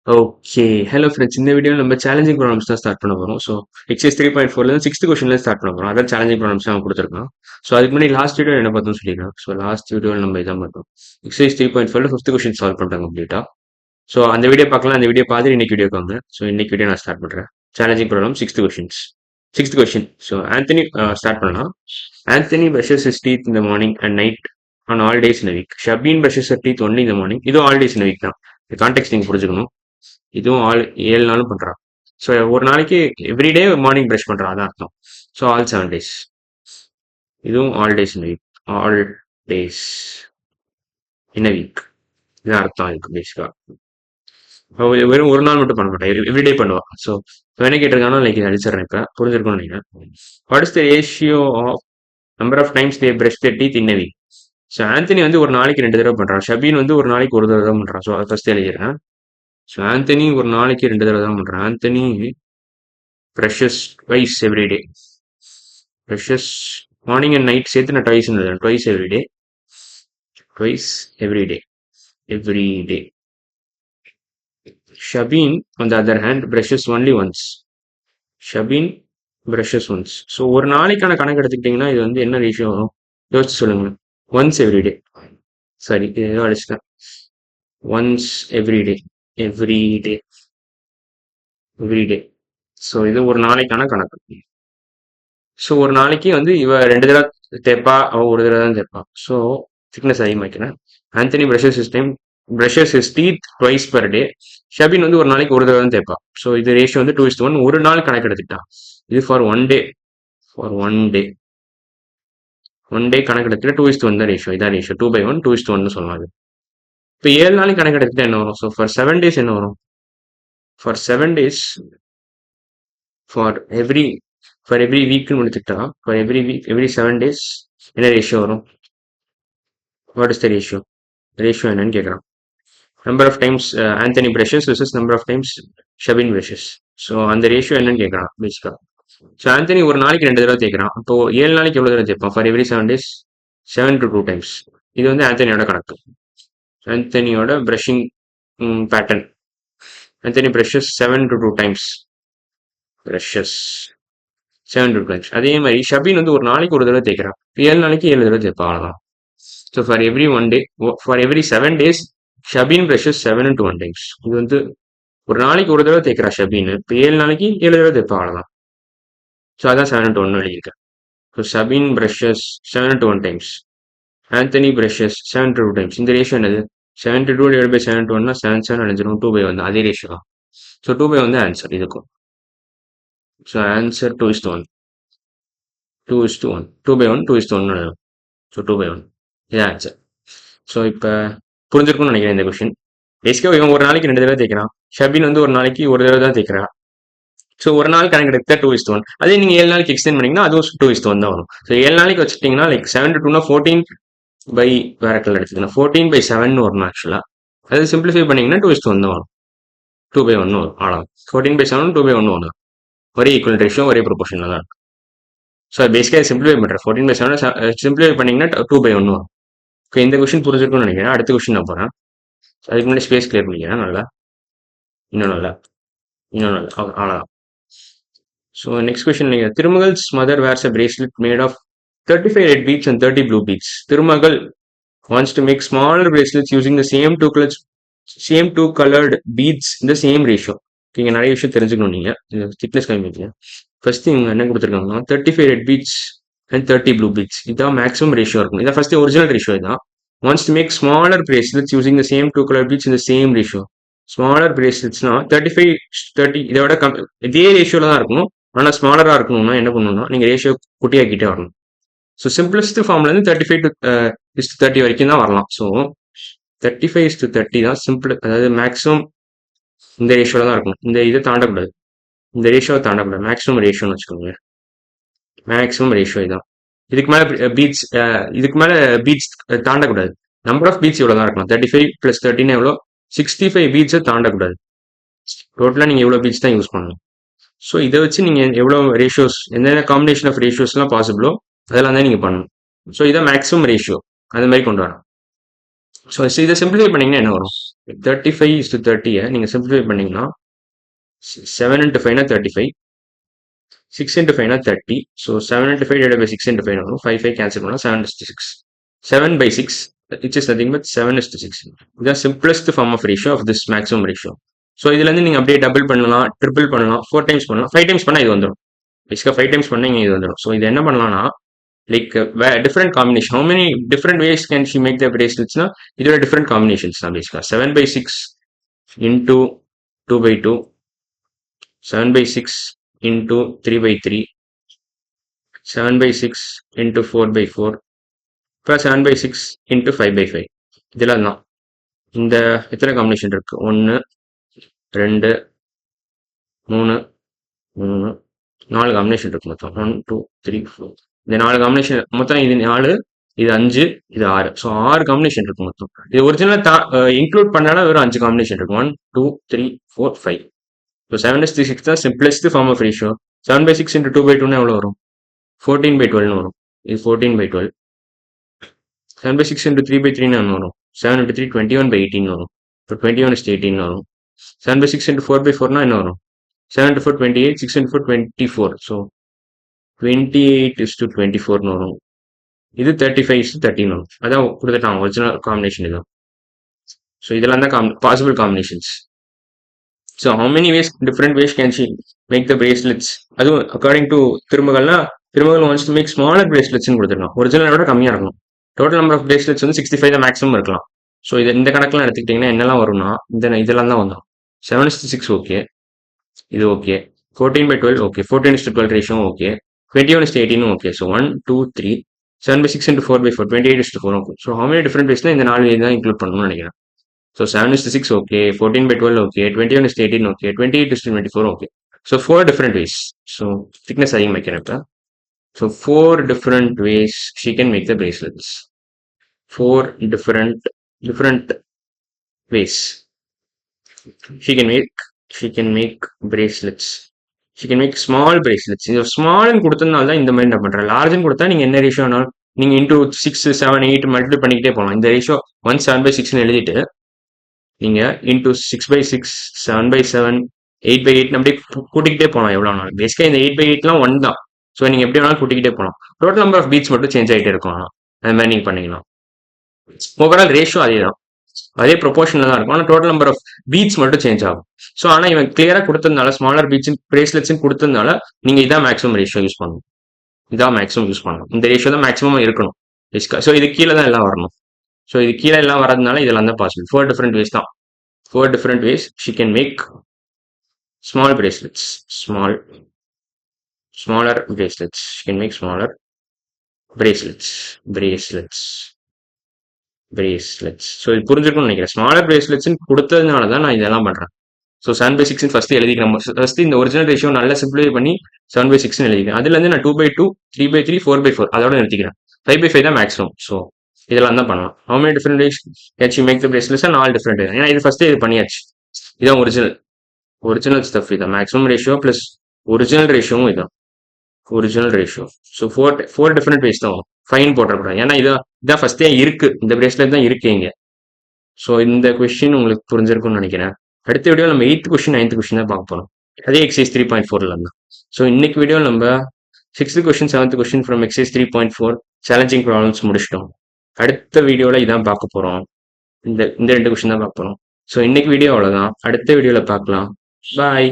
Okay. Hello friends. இந்த வீடியோல நம்ம சேலஞ்சிங் ப்ராப்ளம்ஸ் தான் ஸ்டார்ட் பண்ண போறோம். ஸோ எக்ஸர்சைஸ் 3.4லேருந்து 6th கொஸ்டின்லேருந்து ஸ்டார்ட் பண்ண போறோம். அதான் சேலஞ்சிங் ப்ராப்ளம்ஸ் நம்ம குடுத்துருக்கோம். ஸோ அதுக்கு முன்னாடி லாஸ்ட் வீடியோ என்ன பார்த்தோம்னு சொல்லிடுறேன். ஸோ லாஸ்ட் வீடியோல நம்ம இதான் பார்த்தோம். எக்ஸர்சைஸ் 3.4ல 5th கொஸ்டின் சால்வ் பண்ணிட்டோம் கம்ப்ளீட்டா. ஸோ அந்த வீடியோ பார்க்கலாம். அந்த வீடியோ பார்த்துட்டு இன்னைக்கு வீடியோக்கு வாங்க. ஸோ இன்னைக்கு வீடியோ நான் ஸ்டார்ட் பண்றேன். Challenging problem 6th questions. 6th question. So Anthony start பண்ணலாம். Anthony brushes his teeth in the morning and night on all days in a week. Shabeen brushes her teeth only in the morning. இதுவும் all days in a week தான். Contact நீங்க புரிஞ்சுக்கணும். இதுவும் 7 நாளும் பண்றான். So ஒரு நாளைக்கு எவ்ரிடே மார்னிங் ப்ரஷ் பண்றான், அதான் அர்த்தம். So all 7 days. இதுவும் all days in week. All days in week, இதான் அர்த்தம் இருக்கு பேசிக்கா. வெறும் ஒரு நாள் மட்டும் பண்ண மாட்டேன், எவ்ரிடே பண்ணுவான். ஸோ என்ன கேட்டிருக்காங்கன்னா லைக் இதை அடிச்சிடறேன். இப்போ புரிஞ்சிருக்கும்னு நினைக்கிறேன். What is the ratio of number of times they brush the teeth in week? So Anthony வந்து ஒரு நாளைக்கு 2 தடவை பண்றான். ஷபீன் வந்து ஒரு நாளைக்கு ஒரு தடவை தான் பண்றான். ஸோ அதை ஃபர்ஸ்ட் எழுதிடுறேன். ஸோ ஆந்தனி ஒரு நாளைக்கு 2 தடவை தான் பண்றான். Anthony brushes twice every day. Brushes morning and night சேர்த்து நான் twice எழுதுறேன். Twice every day. Twice every day. Every day. Shabin, on the other hand, brushes only once. Shabin brushes once. So ஒரு நாளைக்கான கணக்கு எடுத்துக்கிட்டிங்கன்னா இது வந்து என்ன ரேஷியோ வரும் யோசிச்சு சொல்லுங்க. Once everyday. சாரி, ஏதோ அடிச்சிட்டேன். Once everyday. Everyday. Everyday. So இது ஒரு நாளைக்கான கணக்கு. ஸோ ஒரு நாளைக்கு வந்து இவ 2 தடவை தேய்ப்பா, அவ ஒரு தடவை தான் தேய்ப்பா. ஸோ திக்னஸ் அதிகமாக்கிறேன். Anthony brushes his teeth twice per day. Shabin வந்து ஒரு நாளைக்கு ஒரு தடவை தான் தேய்ப்பா. ஸோ இது ரேஷியோ வந்து 2:1. ஒரு நாள் கணக்கு எடுத்துக்கிட்டான். இது for one day. For one day. One day கணக்கு எடுத்துட்டு 2:1 தான் ரேஷியோ. இதான் ரேஷியோ. 2/1, 2:1 சொல்லலாம். இப்போ 7 நாளைக்கு கணக்கு எடுத்துக்கிட்டா என்ன வரும்? ஸோ ஃபார் 7 டேஸ் என்ன வரும்? ஃபார் 7 டேஸ், ஃபார் எவ்ரி வீக்னு முடிச்சுக்கிட்டா, ஃபார் எவ்ரி 7 டேஸ் என்ன ரேஷியோ வரும்? What is the ratio? Ratio என்னன்னு கேட்குறான். Number of times Anthony brushes versus number of times Shabin brushes. So அந்த ரேஷியோ என்னன்னு கேட்குறான் பேசிக்கா. ஸோ ஆந்தனி ஒரு நாளைக்கு 2 தடவை தேய்க்கிறான். அப்போ 7 நாளைக்கு எவ்வளோ தடவை தேய்ப்பான்? For every 7 days 7 to 2 times. இது வந்து ஆந்தனியோட கணக்கு. ஆந்தனியோட brushing pattern. Anthony brushes 7 to 2 times. Brushes 7 to 2 times. அதே மாதிரி ஷபின் வந்து ஒரு நாளைக்கு ஒரு தடவை தேய்க்கிறான். 7 நாளைக்கு 7 தடவை தேய்ப்பா, அவ்வளோதான். So for every 1 day, for every 7 days Shabin brushes 7 into 1 times. இது வந்து ஒரு நாளைக்கு ஒரு தடவை தேய்க்கிறா ஷபின். இப்போ 7 நாளைக்கு 7 தடவை தேய்ப்பா, அவ்வளோதான். ஸோ அதான் 7 into 1 எழுதியிருக்கேன். So Shabin brushes 7 into 1 times. Anthony brushes 7 to 2 times. இந்த ரேஷியோ என்னது? 72 divided by 7 to 1 7 அடைஞ்சிடும். 2/1 தான், அதே ரேஷியோ தான். ஸோ 2/1 தான் ஆன்சர் இதுக்கும். So answer 2:1. 2:1. 2/1, 2:1 எழுதும். ஸோ 2/1 இதான் ஆன்சர். ஸோ இப்போ புரிஞ்சிருக்கும்னு நினைக்கிறேன் இந்த கொஸ்டின். பேசிக்காக இவன் ஒரு நாளைக்கு 2 தடவை தேய்க்கிறான். ஷபின் வந்து ஒரு நாளைக்கு ஒரு தடவை தான் தேய்க்கிறான். ஸோ ஒரு நாள் கணக்கு எடுத்தா 2:1. அதே நீங்கள் 7 நாளைக்கு எக்ஸ்டெண்ட் பண்ணீங்கன்னா அதுவும் 2:1 தான் வரும். ஸோ 7 நாளைக்கு வச்சுட்டிங்கன்னா லைக் 7 to 2னா 14 பை வேற கலர் எடுத்துக்கலாம். 14/7 வரணும் ஆக்சுவலாக. அது சிம்பிளிஃபை பண்ணீங்கன்னா 2:1 தான் வரும். 2/1 வரும், அவ்வளோ. 14/7 2/1 வரும். ஒரே ஈக்குவல் ரேஷியோ, ஒரே ப்ரொபோர்ஷனில் தான் இருக்கும். ஸோ பேசிக்காக சிம்பிளிஃபை பண்ணுறேன். 14/7 சிம்பிளிஃபை பண்ணீங்கன்னா 2/1 வரும். ஓகே, இந்த கொஸ்டின் புரிஞ்சிருக்கும்னு நினைக்கிறேன். அடுத்த கொஸ்டின் நான் போகிறேன். அதுக்கு முன்னாடி ஸ்பேஸ் கிளியர் பண்ணிக்கிறேன். நல்லா, இன்னும் நல்லா, இன்னும் நல்லா, அவ்வளோதான். ஸோ நெக்ஸ்ட் கொஸ்டின் நீங்கள், Thirumagal's mother wears a bracelet made of 35 red beads and 30 blue beads. Thirumagal wants to make smaller bracelets using the same two colored beads in the same ratio. நீங்க நிறைய விஷயம் தெரிஞ்சுக்கணும். நீங்க திக்னஸ் கம்மி. First இவங்க என்ன கொடுத்துருக்காங்கன்னா 35 red beads and 30 blue beads. இதான் மேக்ஸிமம் ரேஷியோ இருக்கும். இதான் ஃபர்ஸ்ட் ஒரிஜினல் ரேஷியோ. இதான் wants to make smaller bracelets using the same two colored beads in the same ratio. Smaller பிரேஸ்லெட்ஸ்னா 35 30 இதோட இதே ரேஷியோல தான் இருக்கணும். ஆனால் ஸ்மாலரா இருக்கணும்னா என்ன பண்ணணும்னா நீங்க ரேஷியோ குட்டியாக்கிட்டே வரணும். ஸோ சிம்பிளஸ்ட் ஃபார்ம்லேருந்து 35:30 வரைக்கும் தான் வரலாம். ஸோ 35:30 தான் சிம்பிள், அதாவது மேக்ஸிமம் இந்த ரேஷியோவில் தான் இருக்கும். இந்த இதை தாண்டக்கூடாது, இந்த ரேஷியோவை தாண்டக்கூடாது. மேக்ஸிமம் ரேஷியோன்னு வச்சுக்கோங்க. மேக்ஸிமம் ரேஷியோ இதுதான். இதுக்கு மேலே பீட்ஸ் தாண்டக்கூடாது. நம்பர் ஆஃப் பீட்ஸ் இவ்வளோ தான் இருக்கணும். 35 + 13 எவ்வளோ? 65 பீட்ஸை தாண்டக்கூடாது. டோட்டலாக நீங்கள் எவ்வளோ பீட்ஸ் தான் யூஸ் பண்ணணும். ஸோ இதை வச்சு நீங்கள் எவ்வளோ ரேஷியோஸ், எந்தெந்த காம்பினேஷன் ஆஃப் ரேஷியோஸ்லாம் பாசிபிளோ அதெல்லாம் தான் நீங்கள் பண்ணணும். ஸோ இதான் மேக்ஸிமம் ரேஷியோ, அந்த மாதிரி கொண்டு வரணும். ஸோ இதை சிம்பிளிஃபை பண்ணீங்கன்னா என்ன வரும்? 35:30 நீங்க சிம்பிளிஃபை பண்ணீங்கன்னா 7 into 5 35, 6 into 5 30. So 7 into 5 divided by 6 into 5 வரும். 5 கேன்சல் பண்ணா 7:6. 7/6, which is nothing but 7:6. இதுதான் simplest form of ratio of this maximum ratio. So இதுல இருந்து நீங்க அப்படியே டபுள் பண்ணலாம், ட்ரிபிள் பண்ணலாம், 4 டைம்ஸ் பண்ணலாம், 5 டைம்ஸ் பண்ணா இது வந்துடும். பேசிக்கா 5 டைம்ஸ் பண்ணா இது வந்துடும். ஸோ இது என்ன பண்ணலாம்னா like different combination. How many different ways can she make the பிரேஸ்லெட்ஸ்னா இதோட டிஃப்ரெண்ட் காம்பினேஷன்ஸ் தான் பேசிக்கா. 7/6 into 2/2, 7/6 into 3/3, 7/6 into 4/4, plus 7/6 into 5/5. இதெல்லாம் தான் இந்த எத்தனை காம்பினேஷன் இருக்கு? 1 2 3 3 4 காம்பினேஷன் இருக்கு மொத்தம். 1 2 3 4. இந்த 4 காம்பினேஷன் மொத்தம். இது 4, இது 5, இது 6. ஸோ 6 காம்பினேஷன் இருக்கு மொத்தம். இது ஒரிஜினலா இன்க்ளூட் பண்ணாலும் வெறும் 5 காம்பினேஷன் இருக்கு. 1 2 3 4 5. ஸோ 7:6 தான் simplest form of ratio. 7/6 into 2/2 எவ்வளோ வரும்? 14/12 வரும். இது 14/12. 7/6 into 3/3 என்ன வரும்? 7 into 3 21/18 வரும். இப்போ 21:18 வரும். 7/6 into 4/4 என்ன வரும்? 7 into 4 28, 6 into 4 24. ஸோ 28:24 வரும். இது 35:13 வரும். அதான் கொடுத்துட்டாங்க ஒரிஜினல் காம்பினேஷன் இதுதான். ஸோ இதெல்லாம் தான் possible combinations. So how many ways different ways can she make the bracelets? அதுவும் அக்கார்டிங் டு திருமகள்னா Thirumagal wants to make smaller பிரேஸ்லெட்ஸ்னு கொடுத்துருக்கலாம். ஒரிஜினலை விட கம்மியாக இருக்கணும். டோட்டல் நம்பர் ஆஃப் பிரேஸ்லெட்ஸ் வந்து 65 தான் மேக்ஸிமம் இருக்கலாம். ஸோ இந்த கணக்கெல்லாம் எடுத்துக்கிட்டிங்கன்னா என்னெல்லாம் வரும்னா இதெல்லாம் தான் வந்துடும். 7:6 ஓகே, இது okay. 14/12 okay. 14:12 ratio okay. 21:18 okay. So 1 2 3. 7/6 into 4/4, 28:4 okay. So how many different வேஸ்ல இந்த 4 வே தான் இன்க்ளூட் பண்ணணும்னு நினைக்கிறேன். So 7:6 okay, 14/12 okay, 21:18 okay, 28:24 okay. So 4 different ways. So thickness அதிகம் வைக்கிறேன் இப்போ. So 4 different ways she can make the bracelets. 4 different ways she can make bracelets. She can make small bracelets. இந்த ஸ்மால்னு கொடுத்ததுனால தான் இந்த மாதிரி நான் பண்றேன். லார்ஜ்னு கொடுத்தா நீங்க என்ன ரேஷியோ வேணாலும் நீங்க இன்டூ 6 7 8 மல்டிப்ளை பண்ணிக்கிட்டே போகலாம். இந்த ரேஷியோ 1 7/6 எழுதிட்டு நீங்க இன்டூ 6/6 7/7 8/8 அப்படியே கூட்டிக்கிட்டே போகலாம் எவ்வளோ நாள். பேசிக்கா இந்த 8/8லாம் 1 தான். ஸோ நீங்க எப்படி வேணாலும் கூட்டிக்கிட்டே போகலாம். டோட்டல் நம்பர் ஆஃப் பீட்ஸ் மட்டும் சேஞ்ச் ஆகிட்டே இருக்கும். ஆனால் அது மாதிரி நீங்க பண்ணிக்கலாம். ஓவரால் ரேஷியோ அதே தான், அதே ப்ரொபோர்ஷனில் தான் இருக்கும். ஆனால் டோட்டல் நம்பர் ஆஃப் பீட்ஸ் மட்டும் சேஞ்ச் ஆகும். ஸோ ஆனால் இவன் கிளியரா கொடுத்ததுனால ஸ்மாலர் பீட்ஸ் பிரேஸ்லெட்ஸ் கொடுத்ததுனால நீங்க இதான் மேக்ஸிமம் ரேஷியோ யூஸ் பண்ணணும். இதான் மேக்ஸிமம் யூஸ் பண்ணணும். இந்த ரேஷியோ தான் மேக்ஸிமம் இருக்கணும். ஸோ இது கீழே தான் எல்லாம் வரணும். ஸோ இது கீழே எல்லாம் வரதுனால இதெல்லாம் தான் பாசிபிள். 4 different ways தான். 4 different ways she can make small bracelets. Smaller bracelets. She can make smaller bracelets. So இது புரிஞ்சுக்கணும்னு நினைக்கிறேன். ஸ்மாலர் பிரேஸ்லெட்ஸ் கொடுத்ததுனால தான் நான் இதெல்லாம் பண்றேன். ஸோ 7/6 ஃபர்ஸ்ட் எழுதிக்கிறேன். ஃபர்ஸ்ட் இந்த ஒரிஜினல் ரேஷியோ நல்லா சிம்பிளிஃபை பண்ணி 7/6 எழுதிக்கிறேன். அதுல இருந்து நான் 2/2 3/3 4/4 அதோட நிறுத்திக்கிறேன். 5/5 தான் மேக்ஸிமம். ஸோ இதெல்லாம் தான் பண்ணலாம். How many different ways can she make the bracelets? 4 different. ஏன்னா இது ஃபர்ஸ்ட் இது பண்ணியாச்சு. இதான் ஒரிஜினல் ஸ்டஃப். இதான் மேக்ஸிமம் ரேஷியோ பிளஸ் ஒரிஜினல் ரேஷியோவும் இதான் original ratio. So 4 different ways தான். ஃபைன் போட்டக்கூடாது. ஏன்னா இதான் ஃபர்ஸ்டே இருக்கு. இந்த பிரேஸ்லெட் தான் இருக்கு இங்க. ஸோ இந்த கொஸ்டின் உங்களுக்கு புரிஞ்சிருக்கும்னு நினைக்கிறேன். அடுத்த வீடியோ நம்ம 8th கொஸ்டின் 9th கொஸ்டின் தான் பார்க்க போறோம். அதே எக்ஸைஸ் 3.4ல இருந்தா. ஸோ இன்னைக்கு வீடியோ நம்ம 6th question 7th question from exercise 3.4 challenging problems முடிச்சிட்டோம். அடுத்த வீடியோல இதான் பார்க்க போறோம். இந்த 2 கொஸ்டின் தான் பார்க்க போறோம். ஸோ இன்னைக்கு வீடியோ அவ்வளவுதான். அடுத்த வீடியோல பார்க்கலாம். பாய்.